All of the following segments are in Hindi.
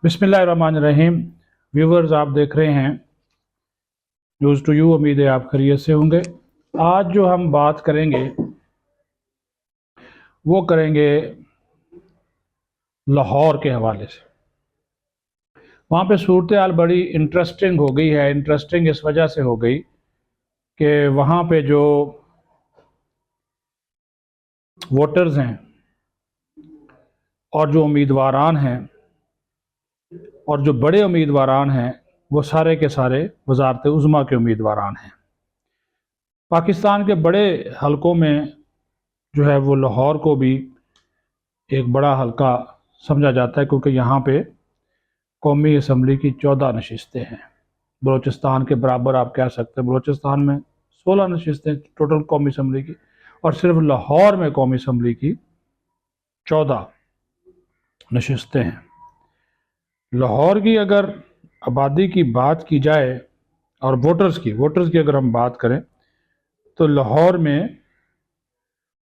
बिस्मिल्लाहिर्रहमानिर्रहीम। व्यूवर्स, आप देख रहे हैं न्यूज़ टू यू। उम्मीद है आप खैरियत से होंगे। आज जो हम बात करेंगे वो करेंगे लाहौर के हवाले से। वहाँ पे सूरत हाल बड़ी इंटरेस्टिंग हो गई है। इंटरेस्टिंग इस वजह से हो गई कि वहाँ पे जो वोटर्स हैं और जो उम्मीदवारान हैं और जो बड़े उम्मीदवारान हैं वो सारे के सारे वज़ारत उज़्मा के उम्मीदवारान हैं। पाकिस्तान के बड़े हलकों में जो है वो लाहौर को भी एक बड़ा हलका समझा जाता है, क्योंकि यहाँ पे कौमी असम्बली की 14 नशिस्तें हैं। बलूचिस्तान के बराबर आप कह सकते हैं। बलूचिस्तान में 16 नशिस्तें टोटल कौमी असम्बली की, और सिर्फ लाहौर में कौमी असम्बली की 14 नशिस्तें हैं। लाहौर की अगर आबादी की बात की जाए और वोटर्स की अगर हम बात करें तो लाहौर में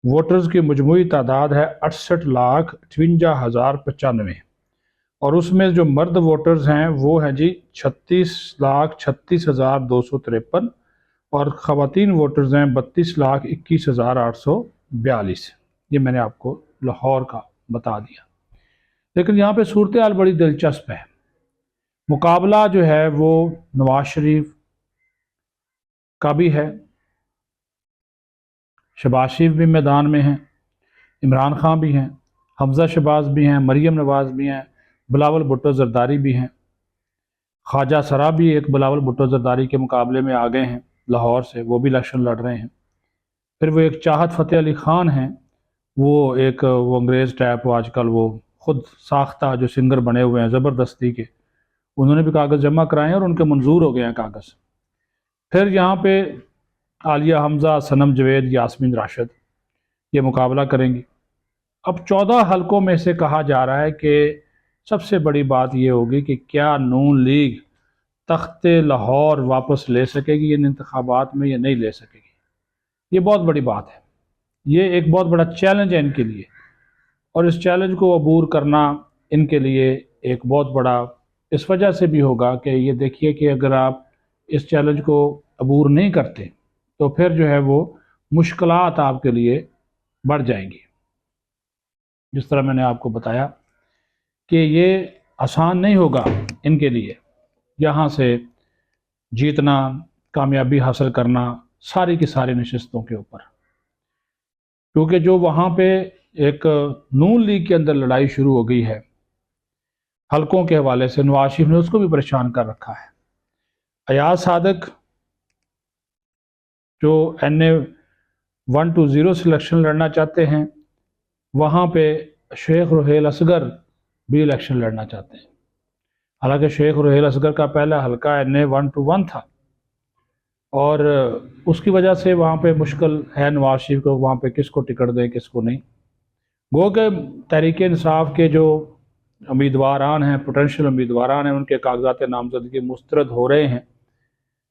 वोटर्स की मजमूई तादाद है 68,58,095, और उसमें जो मर्द वोटर्स हैं वो हैं जी 36,36,253, और ख़वातीन वोटर्स हैं 32,21,842। ये मैंने आपको लाहौर का बता दिया। लेकिन यहाँ पे सूरत हाल बड़ी दिलचस्प है। मुकाबला जो है वो नवाज शरीफ का भी है, शहबाज शरीफ भी मैदान में हैं, इमरान खान भी हैं, हमजा शहबाज भी हैं, मरीम नवाज़ भी हैं, बिलावल भुट्टो ज़रदारी भी हैं, ख्वाजा सरा भी एक बिलावल भुट्टो ज़रदारी के मुकाबले में आ गए हैं लाहौर से, वो भी इलेक्शन लड़ रहे हैं। फिर वो एक चाहत फ़तेह अली ख़ान हैं, वो अंग्रेज़ टाइप, वो आजकल वो ख़ुद साख्ता जो सिंगर बने हुए हैं ज़बरदस्ती के, उन्होंने भी कागज़ जमा कराए हैं और उनके मंजूर हो गए हैं कागज़। फिर यहाँ पे आलिया हमज़ा, सनम जवेद, यास्मीन राशिद ये मुकाबला करेंगी। अब 14 हलकों में से कहा जा रहा है कि सबसे बड़ी बात ये होगी कि क्या नून लीग तख्ते लाहौर वापस ले सकेगी इन इंतखाबात में या नहीं ले सकेगी। ये बहुत बड़ी बात है। ये एक बहुत बड़ा चैलेंज है इनके लिए, और इस चैलेंज को अबूर करना इनके लिए एक बहुत बड़ा इस वजह से भी होगा कि ये देखिए कि अगर आप इस चैलेंज को अबूर नहीं करते तो फिर जो है वो मुश्किलात आपके लिए बढ़ जाएंगी। जिस तरह मैंने आपको बताया कि ये आसान नहीं होगा इनके लिए यहाँ से जीतना, कामयाबी हासिल करना सारी की सारी नशिस्तों के ऊपर, क्योंकि जो वहाँ पे एक नून लीग के अंदर लड़ाई शुरू हो गई है हलकों के हवाले से, नवाज शरीफ ने उसको भी परेशान कर रखा है। अयाज सादक जो NA 120 सिलेक्शन लड़ना चाहते हैं, वहाँ पे शेख रुहेल असगर भी इलेक्शन लड़ना चाहते हैं। हालांकि शेख रुहेल असगर का पहला हलका NA 121 था, और उसकी वजह से वहाँ पे मुश्किल है नवाज शरीफ को वहाँ पे किसको टिकट दें किसको नहीं। गो के तहरीक इंसाफ के जो उम्मीदवारान हैं, पोटेंशियल उम्मीदवारान हैं, उनके कागजात नामजदगी मुस्तरद हो रहे हैं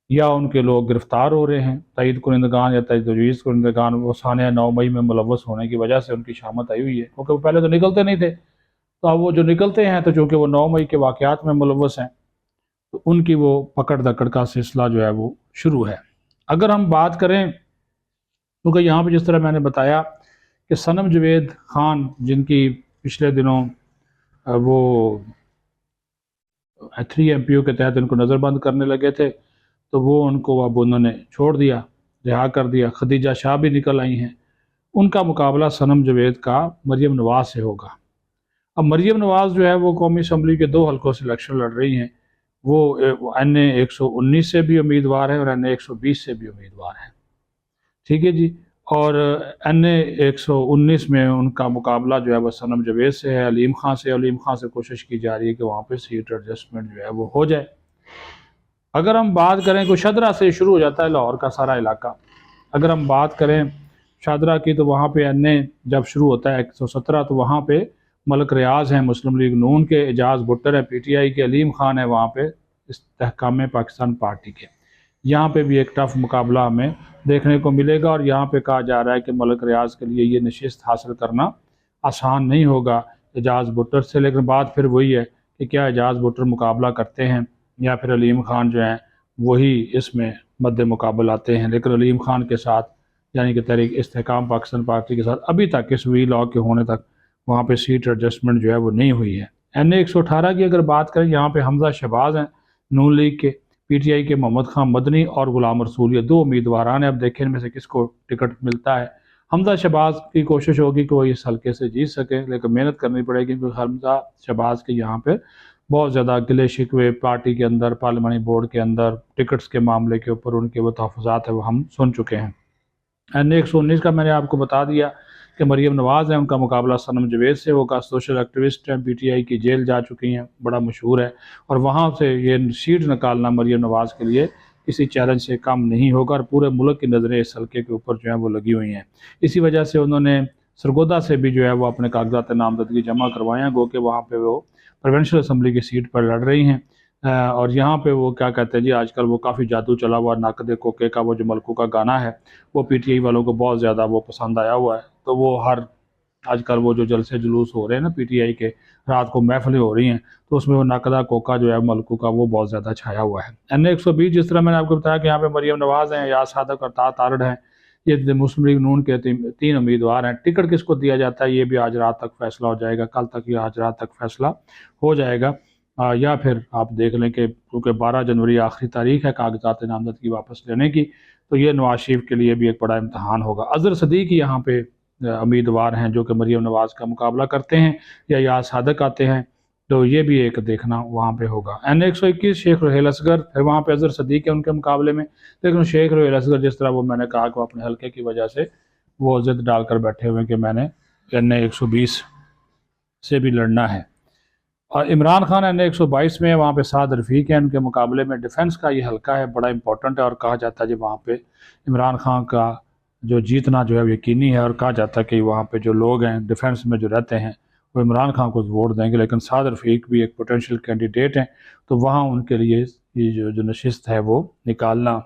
या उनके लोग गिरफ़्तार हो रहे हैं। तईद कुनिंदगान या तजवीज़ कुनिंदगान वो सानिया 9 मई में मुलव्वस होने की वजह से उनकी शामत आई हुई है, क्योंकि वो पहले तो निकलते नहीं थे। तो अब वो जो निकलते हैं तो चूँकि वो 9 मई के वाक़यात में मुलव्वस हैं तो उनकी वो पकड़ दकड़ का सिलसिला जो है वो शुरू है। अगर हम बात करें, क्योंकि यहाँ पर जिस तरह मैंने बताया कि सनम जवेद ख़ान, जिनकी पिछले दिनों वो 3 MPO के तहत इनको नज़रबंद करने लगे थे, तो वो उनको अब उन्होंने छोड़ दिया, रिहा कर दिया। खदीजा शाह भी निकल आई हैं। उनका मुकाबला सनम जवेद का मरीम नवाज़ से होगा। अब मरीम नवाज़ जो है वो कौमी असम्बली के 2 हलकों से इलेक्शन लड़ रही हैं। वो NA 119 से भी उम्मीदवार है और NA 120 से भी उम्मीदवार हैं। ठीक है जी। और NA 119 में उनका मुकाबला जो है वह सनम जवेद से है, अलीम खां से। अलीम खां से कोशिश की जा रही है कि वहाँ पे सीट एडजस्टमेंट जो है वो हो जाए। अगर हम बात करें, को शदरा से शुरू हो जाता है लाहौर का सारा इलाका। अगर हम बात करें शादरा की, तो वहाँ पे NA जब शुरू होता है 117, तो वहाँ पे मलक रियाज हैं मुस्लिम लीग नून के, एजाज भुट्टर है PTI के, अलीम खान है वहाँ पे इस्तेहकाम पाकिस्तान पार्टी के। यहाँ पे भी एक टफ मुकाबला हमें देखने को मिलेगा, और यहाँ पे कहा जा रहा है कि मलक रियाज के लिए ये नशिस्त हासिल करना आसान नहीं होगा एजाज भुट्टर से। लेकिन बात फिर वही है कि क्या एजाज भुट्टो मुकाबला करते हैं या फिर अलीम खान जो हैं वही इसमें मद्दे मुकाबल आते हैं। लेकिन अलीम खान के साथ यानी कि तहरीक इस्तेहकाम पाकिस्तान पार्टी के साथ अभी तक इस वी लॉ के होने तक वहाँ पे सीट एडजस्टमेंट जो है वो नहीं हुई है। NA 118 की अगर बात करें, यहाँ पे हमजा शहबाज हैं नून लीग के, PTI के मोहम्मद खान मदनी और गुलाम रसूल, ये दो उम्मीदवार हैं। अब देखें इनमें से किसको टिकट मिलता है। हमजा शहबाज की कोशिश होगी कि वो इस हल्के से जीत सके, लेकिन मेहनत करनी पड़ेगी क्योंकि हमजा शहबाज के यहाँ पे बहुत ज़्यादा गिले शिकवे पार्टी के अंदर, पार्लियामानी बोर्ड के अंदर टिकट्स के मामले के ऊपर उनके वो तहफ़्फ़ुज़ात है वो हम सुन चुके हैं। NA 119 का मैंने आपको बता दिया कि मरीम नवाज़ है, उनका मुकाबला सनम जवेद से होगा। सोशल एक्टिविस्ट हैं, PTI की जेल जा चुकी हैं, बड़ा मशहूर है, और वहाँ से ये सीट निकालना मरीम नवाज़ के लिए किसी चैलेंज से कम नहीं होगा और पूरे मुल्क की नज़रें इस हल्के के ऊपर जो है वो लगी हुई हैं। इसी वजह से उन्होंने सरगोदा से भी जो है वो अपने कागजात नामजदगी जमा करवाए हैं, गो कि वहाँ पर वो प्रोविंशियल असम्बली की सीट पर लड़ रही हैं। और यहाँ पे वो क्या कहते हैं जी, आजकल वो काफ़ी जादू चला हुआ नाकदे कोके का वो जो मलकू का गाना है वो PTI वालों को बहुत ज़्यादा वो पसंद आया हुआ है। तो वो हर आजकल वो जो जलसे जुलूस हो रहे हैं ना PTI के, रात को महफिलें हो रही हैं, तो उसमें वो नाकदा कोका जो है मलकू का वो बहुत ज़्यादा छाया हुआ है। NA 120 जिस तरह मैंने आपको बताया कि यहाँ पे मरीम नवाज़ हैं, याद सादक और तारड़ हैं, ये मुस्लिम लीग नून के तीन उम्मीदवार हैं। टिकट किसको दिया जाता है ये भी आज रात तक फैसला हो जाएगा, कल तक या आज रात तक फैसला हो जाएगा। या फिर आप देख लें कि क्योंकि 12 जनवरी आखिरी तारीख है कागजात नामजदगी वापस लेने की, तो ये नवाज शरीफ के लिए भी एक बड़ा इम्तहान होगा। अजहर सदीक यहाँ पे उम्मीदवार हैं जो कि मरीम नवाज़ का मुकाबला करते हैं या याद सादक आते हैं, तो ये भी एक देखना वहाँ पे होगा। NA 121 शेख रुहेल असगर, फिर वहाँ पे अजहर सदीक है उनके मुकाबले में, लेकिन शेख रुहेल असगर जिस तरह वो मैंने कहा कि वो अपने हल्के की वजह से वो ज़िद डालकर बैठे हुए कि मैंने NA 120 से भी लड़ना है। और इमरान खान NA 122 में, वहाँ पे साद रफ़ीक है उनके मुकाबले में। डिफेंस का ये हल्का है, बड़ा इंपॉर्टेंट है, और कहा जाता है जी वहाँ पे इमरान खान का जो जीतना जो है यकीनी है, और कहा जाता है कि वहाँ पे जो लोग हैं डिफेंस में जो रहते हैं वो इमरान खान को वोट देंगे। लेकिन साद रफ़ीक भी एक पोटेंशियल कैंडिडेट हैं, तो वहाँ उनके लिए ये जो नशिस्त है वो निकालना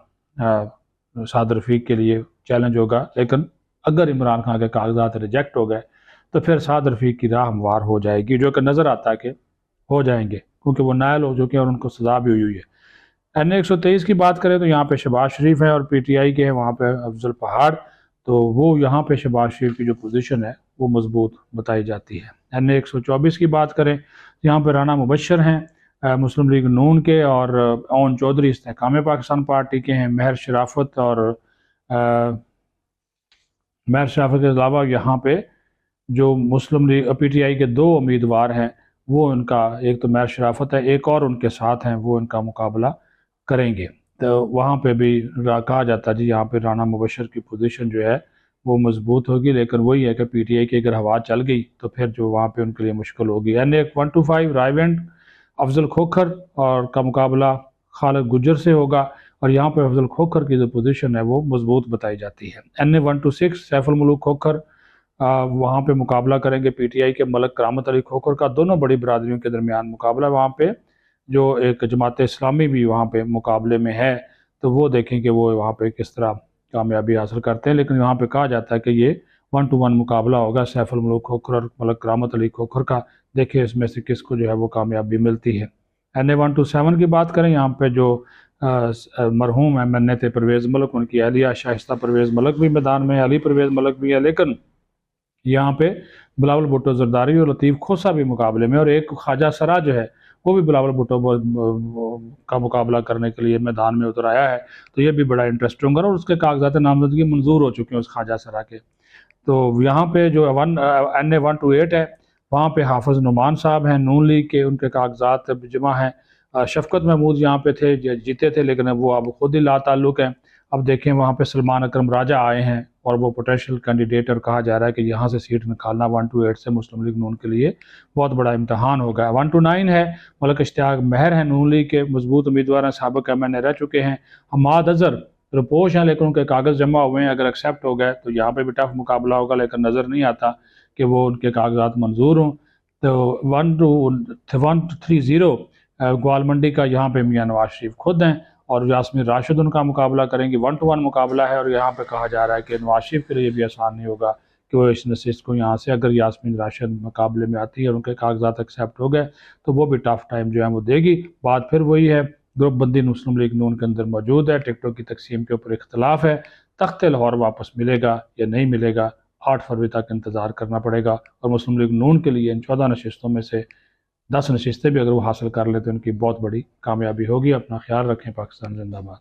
साद रफ़ीक के लिए चैलेंज होगा। लेकिन अगर इमरान खान के कागजात रिजेक्ट हो गए तो फिर साद रफ़ीक की राह हमवार हो जाएगी, जो कि नज़र आता है कि हो जाएंगे, क्योंकि वो नायल हो चुके हैं और उनको सज़ा भी हुई है। NA 123 की बात करें तो यहाँ पे शहबाज शरीफ है और PTI के हैं वहाँ पे अफजल पहाड़, तो वो यहाँ पे शहबाज शरीफ की जो पोजीशन है वो मजबूत बताई जाती है। NA 124 की बात करें तो यहाँ पे राना मुबशर हैं मुस्लिम लीग नून के, और ओन चौधरी इस्तेहकाम पाकिस्तान पार्टी के हैं। महर शराफत के अलावा यहाँ पे जो मुस्लिम लीग PTI के दो उम्मीदवार हैं वो उनका, एक तो महर शराफत है, एक और उनके साथ हैं, वो इनका मुकाबला करेंगे। तो वहाँ पे भी कहा जाता है जी यहाँ पे राना मुबशर की पोजीशन जो है वो मजबूत होगी, लेकिन वही है कि PTI की अगर हवा चल गई तो फिर जो वहाँ पे उनके लिए मुश्किल होगी। NA 125 रायवेंड अफजल खोखर और का मुकाबला खालिद गुज्जर से होगा, और यहाँ पे अफजल खोखर की जो पोजीशन है वो मजबूत बताई जाती है। NA 126 सैफुल मुल्क खोखर वहाँ पे मुकाबला करेंगे PTI के मलक करामत अली खोखर का। दोनों बड़ी बरादरियों के दरमियान मुकाबला, वहाँ पे जो एक जमात इस्लामी भी वहाँ पे मुकाबले में है, तो वो देखें कि वो वहाँ पे किस तरह कामयाबी हासिल करते हैं। लेकिन यहाँ पे कहा जाता है कि ये 1-to-1 मुकाबला होगा सैफुल मुल्क खोखर और मलक करामत अली खोखर का। देखिए इसमें से किसको जो है वो कामयाबी मिलती है। NA 127 की बात करें, यहाँ पे जो मरहूम MNA थे परवेज़ मलक, उनकी अहलिया शाइस्ता परवेज़ मलक भी मैदान में है, अली परवेज़ मलक भी है, लेकिन यहाँ पे बिलावल भुट्टो जरदारी और लतीफ़ खोसा भी मुकाबले में, और एक ख्वाजा सरा जो है वो भी बिलावल भुट्टो का मुकाबला करने के लिए मैदान में उतर आया है। तो ये भी बड़ा इंटरेस्टिंग होगा, और उसके कागजात नामजदगी मंजूर हो चुके हैं उस ख्वाजा सरा के। तो यहाँ पे जो NA 128 है वहाँ पे हाफिज़ नुमान साहब हैं नून लीग के, उनके कागजात जमा हैं। शफकत महमूद यहाँ पे थे, जीते थे, लेकिन वो अब खुद ही लाताल्लुक हैं। अब देखें वहाँ पे सलमान अकरम राजा आए हैं और वो पोटेंशियल कैंडिडेट, और कहा जा रहा है कि यहाँ से सीट निकालना 128 से मुस्लिम लीग नून के लिए बहुत बड़ा इम्तहान होगा। 129 है मलक इश्तियाक महर हैं नून लीग के मजबूत उम्मीदवार हैं, साबिक MNA रह चुके हैं। हमाद अजहर रिपोश हैं, लेकिन उनके कागज़ जमा हुए हैं, अगर एक्सेप्ट हो गए तो यहाँ पर भी टफ मुकाबला होगा, लेकिन नज़र नहीं आता कि वो उनके कागजात मंजूर हों। तो 130 ग्वालमंडी का यहाँ पे मियाँ नवाज शरीफ खुद हैं और यास्मीन राशिद उनका मुकाबला करेंगे। 1-to-1 मुकाबला है, और यहाँ पे कहा जा रहा है कि नवाज शरीफ के लिए भी आसान नहीं होगा कि वो इस नशिस्त को यहाँ से अगर यास्मीन राशिद मुकाबले में आती है और उनके कागजात एक्सेप्ट हो गए तो वो भी टफ टाइम जो है वो देगी। बात फिर वही है, ग्रुप बंदी मुस्लिम लीग नून के अंदर मौजूद है, टिकटों की तकसीम के ऊपर इख्तलाफ है। तख्त लाहौर वापस मिलेगा या नहीं मिलेगा, 8 फरवरी तक इंतज़ार करना पड़ेगा। और मुस्लिम लीग नून के लिए इन 14 नशिस्तों में से 10 नशिस्तें भी अगर वो हासिल कर लेते हैं उनकी बहुत बड़ी कामयाबी होगी। अपना ख्याल रखें। पाकिस्तान जिंदाबाद।